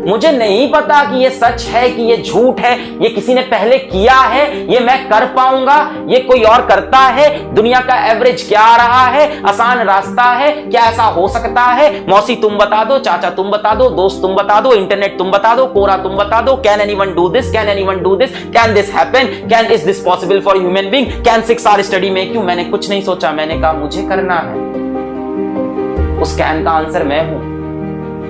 मुझे नहीं पता कि ये सच है कि ये झूठ है, ये किसी ने पहले किया है, ये मैं कर पाऊंगा, ये कोई और करता है, दुनिया का एवरेज क्या आ रहा है, आसान रास्ता है, क्या ऐसा हो सकता है? मौसी तुम बता दो, चाचा तुम बता दो, दोस्त तुम बता दो, इंटरनेट तुम बता दो, कोरा तुम बता दो। Can anyone do this? Can anyone do this? Can this happen? Can is this possible for human being? Can 6 hour study make you? मैंने कुछ नहीं सोचा, मैंने कहा मुझे करना है। उस कैन का आंसर मैं हूं।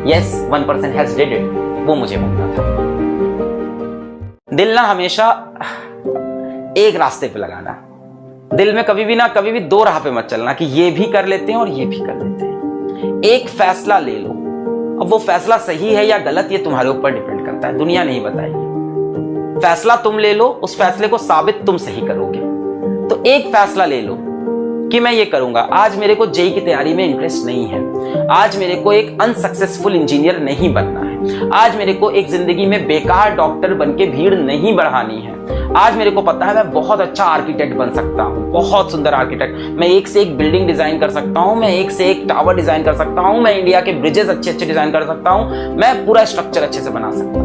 Yes, 1% has did it. वो मुझे बोलना था। दिल ना हमेशा एक रास्ते पे लगाना। दिल में कभी भी दो राह पे मत चलना कि ये भी कर लेते हैं और ये भी कर लेते हैं। एक फैसला ले लो। अब वो फैसला सही है या गलत ये तुम्हारे ऊपर डिपेंड करता है, दुनिया नहीं बताएगी। फैसला तुम ले लो, उस फैसले को साबित तुम सही करोगे। तो एक फैसला ले लो कि मैं ये करूंगा। आज मेरे को जेई की तैयारी में इंटरेस्ट नहीं है, आज मेरे को एक अनसक्सेसफुल इंजीनियर नहीं बनना है, आज मेरे को एक जिंदगी में बेकार डॉक्टर बनके भीड़ नहीं बढ़ानी है, आज मेरे को पता है मैं बहुत अच्छा आर्किटेक्ट बन सकता हूँ, बहुत सुंदर आर्किटेक्ट, मैं एक से एक बिल्डिंग डिजाइन कर सकता हूँ, मैं एक से एक टावर डिजाइन कर सकता हूँ, मैं इंडिया के ब्रिजेस अच्छे अच्छे डिजाइन कर सकता हूँ, मैं पूरा स्ट्रक्चर अच्छे से बना सकता हूँ।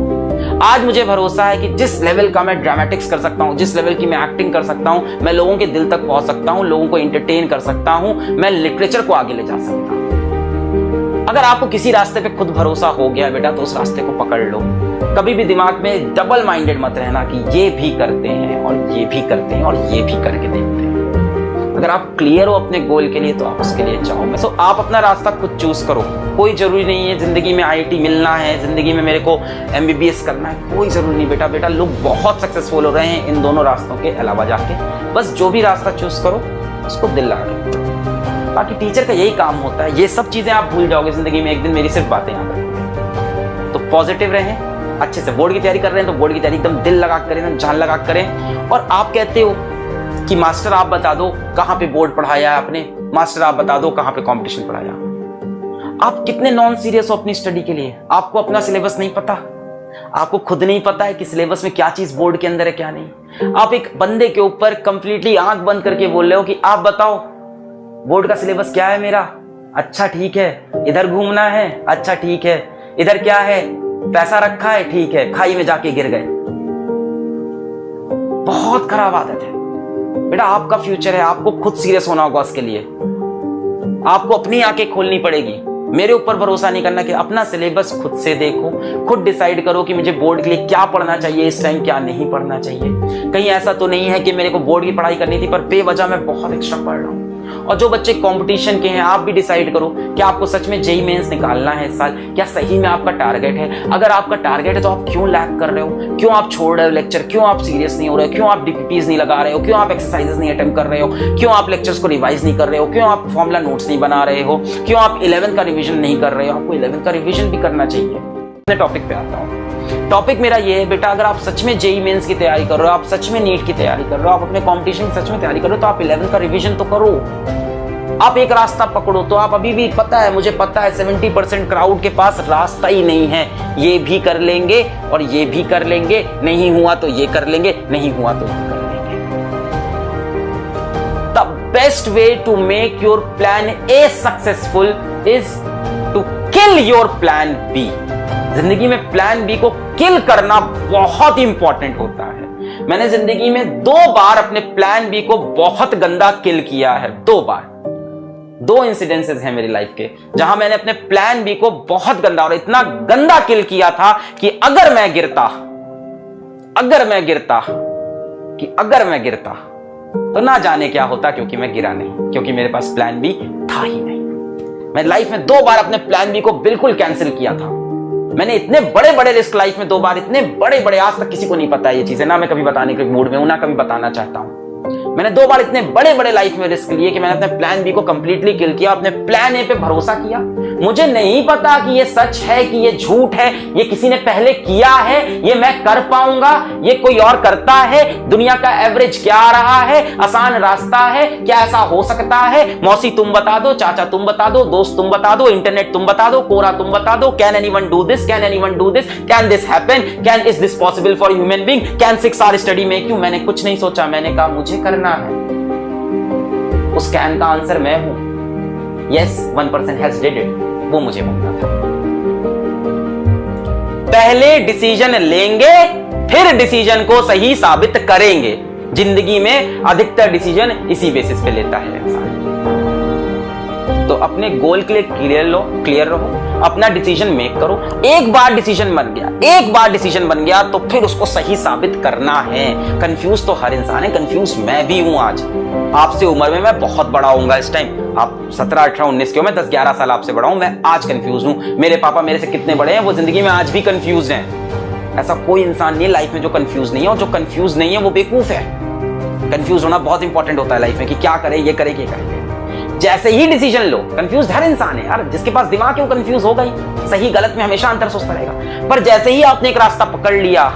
आज मुझे भरोसा है कि जिस लेवल का मैं ड्रामेटिक्स कर सकता हूं, जिस लेवल की मैं एक्टिंग कर सकता हूं, मैं लोगों के दिल तक पहुंच सकता हूं, लोगों को एंटरटेन कर सकता हूं, मैं लिटरेचर को आगे ले जा सकता हूं। अगर आपको किसी रास्ते पे खुद भरोसा हो गया बेटा तो उस रास्ते को पकड़ लो। कभी भी दिमाग में डबल माइंडेड मत रहना कि ये भी करते हैं और ये भी करते हैं और ये भी करके देखते हैं। अगर आप क्लियर हो अपने गोल के लिए तो आप उसके लिए जाओ। सो आप अपना रास्ता खुद चूज करो। कोई जरूरी नहीं है जिंदगी में आईआईटी मिलना है, जिंदगी में मेरे को एमबीबीएस करना है, कोई जरूरी नहीं बेटा। लोग बहुत सक्सेसफुल हो रहे हैं इन दोनों रास्तों के अलावा जाके। बस जो भी रास्ता चूज करो उसको दिल लगा के। बाकी टीचर का यही काम होता है, ये सब चीजें आप भूल जाओगे जिंदगी में, एक दिन मेरी सिर्फ बातें याद रखेंगे। तो पॉजिटिव रहें, अच्छे से बोर्ड की तैयारी कर रहे हैं तो बोर्ड की तैयारी एकदम दिल लगा करें, एकदम जान लगा करें। और आप कहते हो कि मास्टर आप बता दो कहां पे बोर्ड पढ़ाया आपने, मास्टर आप बता दो कहां पे कंपटीशन पढ़ाया। आप कितने नॉन सीरियस हो अपनी स्टडी के लिए? आपको अपना सिलेबस नहीं पता, आपको खुद नहीं पता है कि सिलेबस में क्या चीज बोर्ड के अंदर है क्या नहीं। आप एक बंदे के ऊपर कंप्लीटली आंख बंद करके बोल रहे हो कि आप बताओ बोर्ड का सिलेबस क्या है मेरा। अच्छा ठीक है, इधर घूमना है, अच्छा ठीक है, इधर क्या है, पैसा रखा है, ठीक है, खाई में जाके गिर गए। बहुत खराब आदत है बेटा। आपका फ्यूचर है, आपको खुद सीरियस होना होगा उसके लिए। आपको अपनी आंखें खोलनी पड़ेगी। मेरे ऊपर भरोसा नहीं करना कि अपना सिलेबस खुद से देखो, खुद डिसाइड करो कि मुझे बोर्ड के लिए क्या पढ़ना चाहिए इस टाइम, क्या नहीं पढ़ना चाहिए। कहीं ऐसा तो नहीं है कि मेरे को बोर्ड की पढ़ाई करनी थी पर बेवजह मैं बहुत एक्स्ट्रा पढ़ रहा हूं। और जो बच्चे कंपटीशन के हैं आप भी डिसाइड करो कि आपको सच में जेईई मेंस निकालना है इस साल, क्या सही में आपका टारगेट है। अगर आपका टारगेट है तो आप क्यों लैग कर रहे हो, क्यों आप छोड़ रहे हो लेक्चर, क्यों आप सीरियस नहीं हो रहे हो, क्यों आप डीपीपीज नहीं लगा रहे हो, क्यों आप एक्सरसाइजेस नहीं अटेम्प्ट कर रहे हो, क्यों आप लेक्चर्स को रिवाइज नहीं कर रहे हो, क्यों आप फॉर्मूला नोट्स नहीं बना रहे हो, क्यों आप 11th का रिवीजन नहीं कर रहे हो। आपको 11th का रिवीजन भी करना चाहिए। मैं टॉपिक पे आता हूँ। टॉपिक मेरा ये है बेटा, अगर आप सच में जेईई मेंस की तैयारी कर रहे हो, आप सच में नीट की तैयारी कर रहे हो, आप अपने कंपटीशन की सच में तैयारी कर रहे हो तो आप 11th का रिवीजन तो करो। आप एक रास्ता पकड़ो। तो आप अभी भी पता है, मुझे पता है 70% क्राउड के पास रास्ता ही नहीं है। ये भी कर लेंगे और ये भी कर लेंगे, नहीं हुआ तो ये कर लेंगे, नहीं हुआ तो ये कर लेंगे। The best way to make your plan A successful is to kill your plan B. जिंदगी में प्लान बी को किल करना बहुत इंपॉर्टेंट होता है। मैंने जिंदगी में 2 बार अपने प्लान बी को बहुत गंदा किल किया है। 2 बार, 2 इंसिडेंसेस हैं मेरी लाइफ के जहां मैंने अपने प्लान बी को बहुत गंदा और इतना गंदा किल किया था कि अगर मैं गिरता तो ना जाने क्या होता, क्योंकि मैं गिरा नहीं, क्योंकि मेरे पास प्लान बी था ही नहीं। मैं लाइफ में 2 बार अपने प्लान बी को बिल्कुल कैंसिल किया था। मैंने इतने बड़े बड़े रिस्क लाइफ में 2 बार, इतने बड़े बड़े, आज तक किसी को नहीं पता ये चीजें, ना मैं कभी बताने के मूड में हूं, ना कभी बताना चाहता हूं। मैंने 2 बार इतने बड़े बड़े लाइफ में रिस्क लिए कि मैंने अपने प्लान बी को कंप्लीटली किल किया, अपने प्लान ए पे भरोसा किया। मुझे नहीं पता कि ये सच है कि ये झूठ है, ये किसी ने पहले किया है, ये मैं कर पाऊंगा, ये कोई और करता है, दुनिया का एवरेज क्या आ रहा है, आसान रास्ता है, क्या ऐसा हो सकता है। मौसी तुम बता दो, चाचा तुम बता दो, दोस्त तुम बता दो, इंटरनेट तुम बता दो, कोरा तुम बता दो। Can anyone do this? Can anyone do this? Can this happen? Can is this possible for human being? Can 6 hour study make you? मैंने कुछ नहीं सोचा, मैंने कहा मुझे करना है। उस कैन का आंसर मैं हूं। Yes, 1% has did it. वो मुझे बोलना था। पहले डिसीजन लेंगे फिर डिसीजन को सही साबित करेंगे। जिंदगी में अधिकतर डिसीजन इसी बेसिस पे लेता है इंसान। तो अपने गोल के लिए क्लियर रहो, अपना डिसीजन मेक करो। एक बार डिसीजन बन गया तो फिर उसको सही साबित करना है। कंफ्यूज तो हर इंसान है, कंफ्यूज मैं भी हूं। आज आपसे उम्र में मैं बहुत बड़ा हूंगा इस टाइम। आप 17, 18, 19 के हो, मैं 10-11 साल आपसे बड़ा हूं। मैं आज कंफ्यूज हूं। मेरे पापा मेरे से कितने बड़े हैं, वो जिंदगी में आज भी कंफ्यूज हैं। ऐसा कोई इंसान नहीं है लाइफ में जो कंफ्यूज नहीं है, और जो कंफ्यूज नहीं है वो बेवकूफ है। कंफ्यूज होना बहुत इंपॉर्टेंट होता है लाइफ में कि क्या करे, ये करे, ये करे। जैसे ही डिसीजन लो, कंफ्यूज हर इंसान है यार, जिसके पास दिमाग है वो कंफ्यूज होगा ही। सही गलत में हमेशा अंतर सोचता रहेगा। पर जैसे ही आपने एक रास्ता पकड़ लिया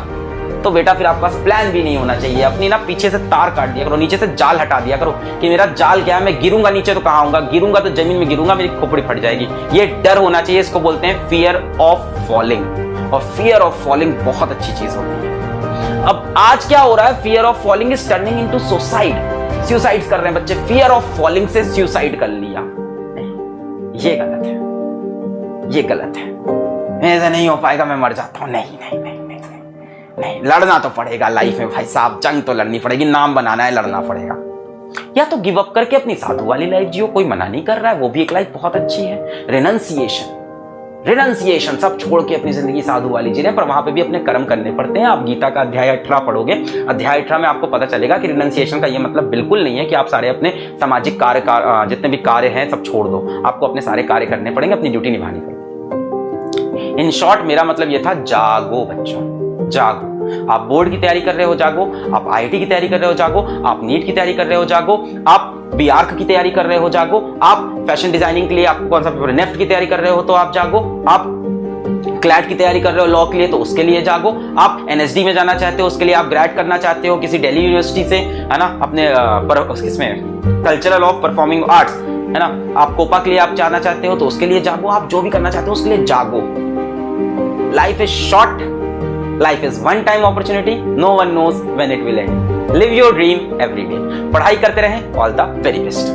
तो बेटा फिर आपके पास प्लान भी नहीं होना चाहिए। अपनी ना पीछे से तार काट दिया करो, नीचे से जाल हटा दिया करो कि मेरा जाल क्या है, मैं गिरूंगा नीचे तो कहां आऊंगा, गिरूंगा तो जमीन में गिरूंगा, मेरी खोपड़ी फट जाएगी। ये डर होना चाहिए, इसको बोलते हैं फियर ऑफ फॉलिंग। और फियर ऑफ फॉलिंग बहुत अच्छी चीज होती है। अब आज क्या हो रहा है, fear of falling is turning into suicide. Suicide कर रहे हैं बच्चे, फियर ऑफ फॉलिंग से सुसाइड कर लिया। ये गलत है, ये गलत है। ऐसा नहीं हो पाएगा, मैं मर जाता हूं। नहीं, लड़ना तो पड़ेगा लाइफ में भाई साहब, जंग तो लड़नी पड़ेगी, नाम बनाना है, लड़ना पड़ेगा। या तो गिव अप करके अपनी साधु वाली लाइफ जियो, कोई मना नहीं कर रहा है, वो भी एक लाइफ बहुत अच्छी है। रिनंसिएशन सब छोड़ के अपनी जिंदगी साधु वाली जी रहे हैं, पर वहां पे भी अपने कर्म करने पड़ते हैं। आप गीता का अध्याय 18 पढ़ोगे, अध्याय 18 में आपको पता चलेगा कि रिनंसिएशन का ये मतलब बिल्कुल नहीं है कि आप सारे अपने सामाजिक कार्य जितने भी कार्य हैं सब छोड़ दो। आपको अपने सारे कार्य करने पड़ेंगे, अपनी ड्यूटी निभानी पड़ेगी। इन शॉर्ट मेरा मतलब ये था, जागो बच्चों, जागो। आप बोर्ड की तैयारी कर रहे हो, जागो। आप आईआईटी की तैयारी कर रहे हो, जागो। आप नीट की तैयारी कर रहे हो, जागो। आप बीआर्क की तैयारी कर रहे हो, जागो। आप फैशन डिजाइनिंग के लिए आप कौन सा पेपर, नेफ्ट की तैयारी कर रहे हो तो आप जागो। आप क्लैट की तैयारी कर रहे हो लॉ के लिए तो उसके लिए जागो। आप एनएसडी में जाना चाहते हो, उसके लिए आप ग्रेड करना चाहते हो किसी दिल्ली यूनिवर्सिटी से, है ना, अपने इसमें कल्चरल ऑफ परफॉर्मिंग आर्ट्स, है ना, आप कोपा के लिए आप जाना चाहते हो तो उसके लिए जागो। आप जो भी करना चाहते हो उसके लिए जागो। Life is short, life is one time opportunity, no one knows when it will end. Live your dream every day. पढ़ाई करते रहें, ऑल द वेरी बेस्ट।